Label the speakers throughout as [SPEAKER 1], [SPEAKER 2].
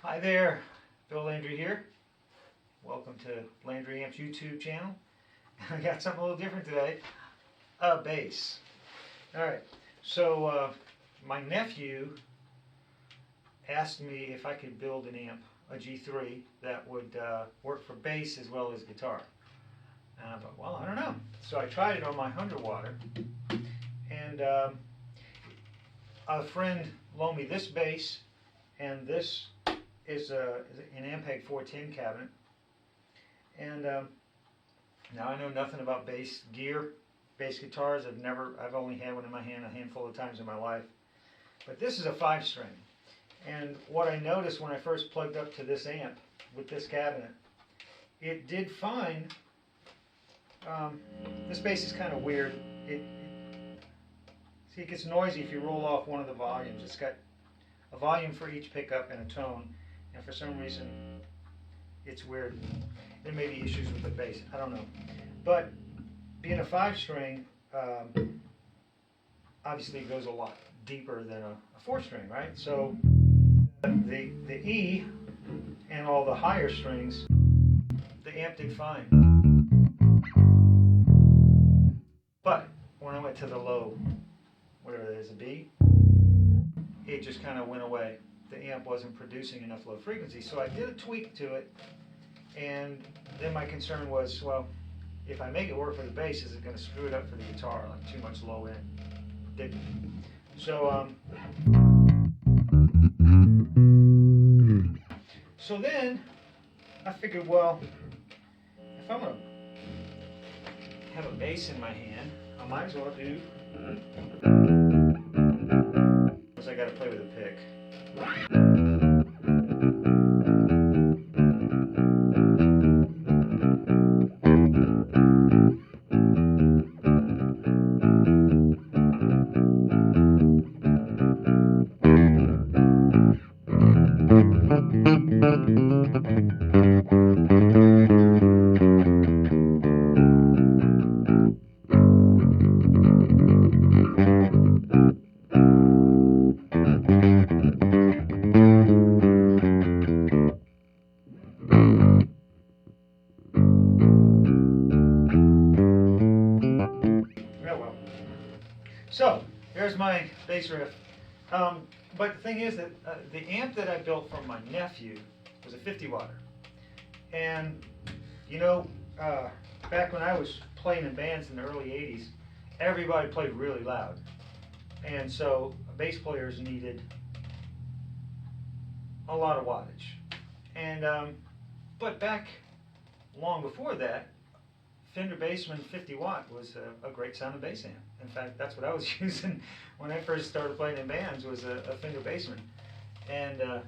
[SPEAKER 1] Hi there, Bill Landry here. Welcome to Landry Amp's YouTube channel. I got something a little different today. A bass. Alright, so my nephew asked me if I could build an amp, a G3, that would work for bass as well as guitar. And I thought, well, I don't know. So I tried it on my 100-watt, and a friend loaned me this bass, and this is an Ampeg 410 cabinet. And now I know nothing about bass gear, bass guitars. I've only had one in my hand a handful of times in my life. But this is a 5-string. And what I noticed when I first plugged up to this amp with this cabinet, it did fine. This bass is kind of weird. See, it gets noisy if you roll off one of the volumes. It's got a volume for each pickup and a tone, and for some reason it's weird. There may be issues with the bass, I don't know. But being a 5-string, obviously it goes a lot deeper than a 4-string, right? So the E and all the higher strings, the amp did fine. But when I went to the low, whatever that is, a B, it just kind of went away. The amp wasn't producing enough low frequency, so I did a tweak to it, and then my concern was, well, if I make it work for the bass, is it going to screw it up for the guitar, like too much low end? Didn't. So so then I figured, well, if I'm going to have a bass in my hand, I might as well do, because I got to play with a pick. So, there's my bass riff. But the thing is that the amp that I built for my nephew was a 50-watt. And, you know, back when I was playing in bands in the early 80s, everybody played really loud. And so bass players needed a lot of wattage. And, but back long before that, Fender Bassman 50-watt was a great sounding bass amp. In fact, that's what I was using when I first started playing in bands, was a Fender Bassman. And of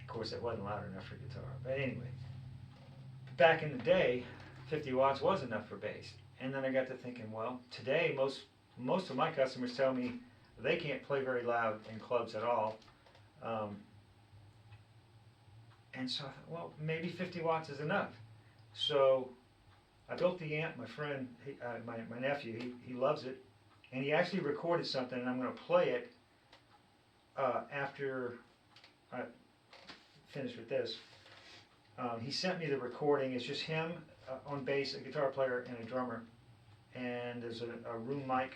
[SPEAKER 1] course it wasn't loud enough for guitar. But anyway, back in the day, 50 watts was enough for bass. And then I got to thinking, well, today most of my customers tell me they can't play very loud in clubs at all. And so I thought, well, maybe 50 watts is enough. So I built the amp. My friend, my nephew, he loves it, and he actually recorded something, and I'm going to play it after I finish with this. He sent me the recording. It's just him on bass, a guitar player, and a drummer, and there's a room mic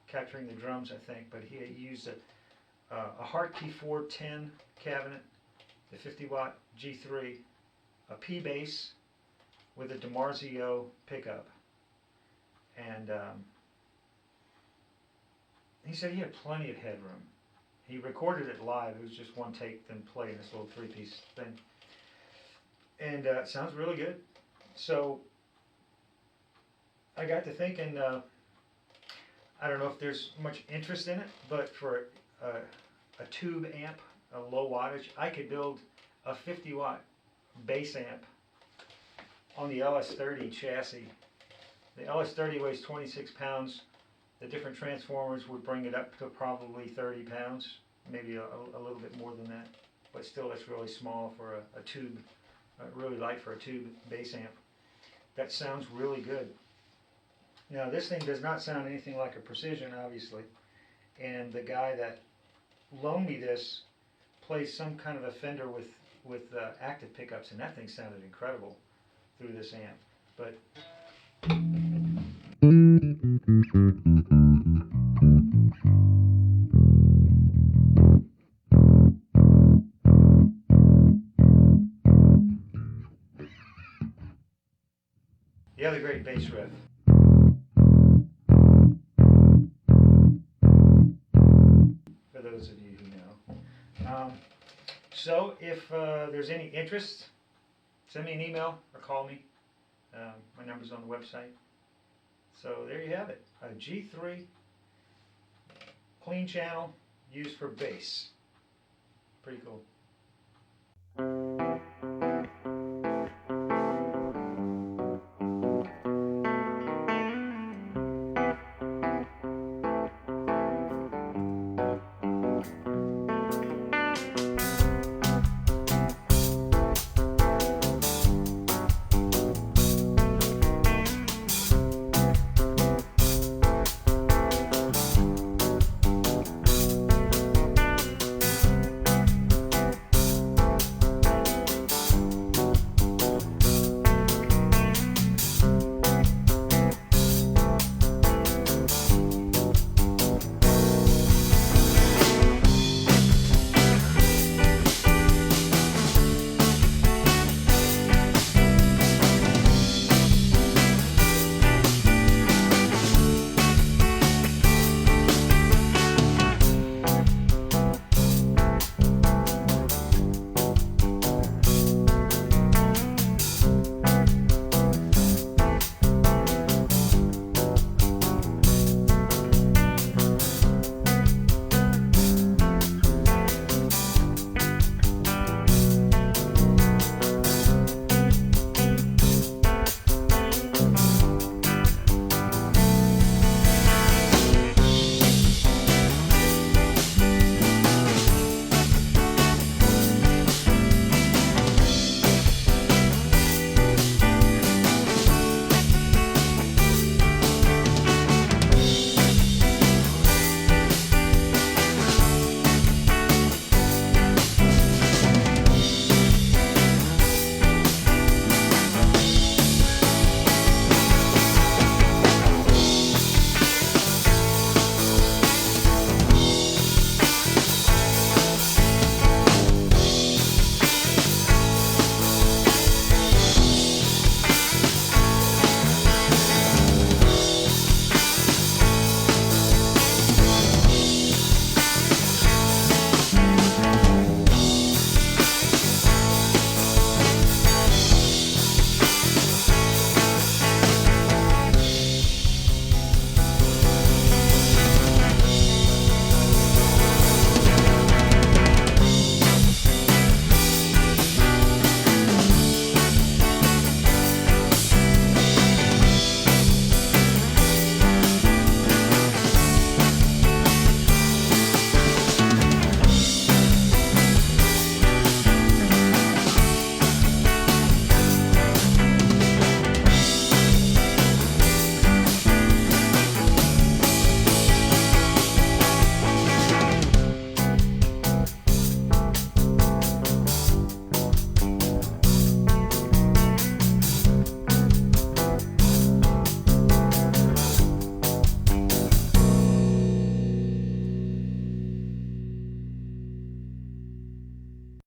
[SPEAKER 1] capturing the drums, I think, but he used a Hartkey 410 cabinet, the 50-watt G3, a P bass with a DiMarzio pickup, and he said he had plenty of headroom. He recorded it live. It was just one take, then playing this little 3-piece thing, and it sounds really good. So I got to thinking, I don't know if there's much interest in it, but for a tube amp, a low wattage, I could build a 50-watt bass amp on the LS30 chassis. The LS30 weighs 26 pounds. The different transformers would bring it up to probably 30 pounds, maybe a little bit more than that. But still, that's really small for a tube, really light for a tube bass amp. That sounds really good. Now, this thing does not sound anything like a Precision, obviously. And the guy that loaned me this play some kind of a Fender with active pickups, and that thing sounded incredible through this amp. But the other great bass riff. For those of you who know. So if there's any interest, send me an email or call me. My number's on the website. So there you have it. A G3 clean channel used for bass. Pretty cool.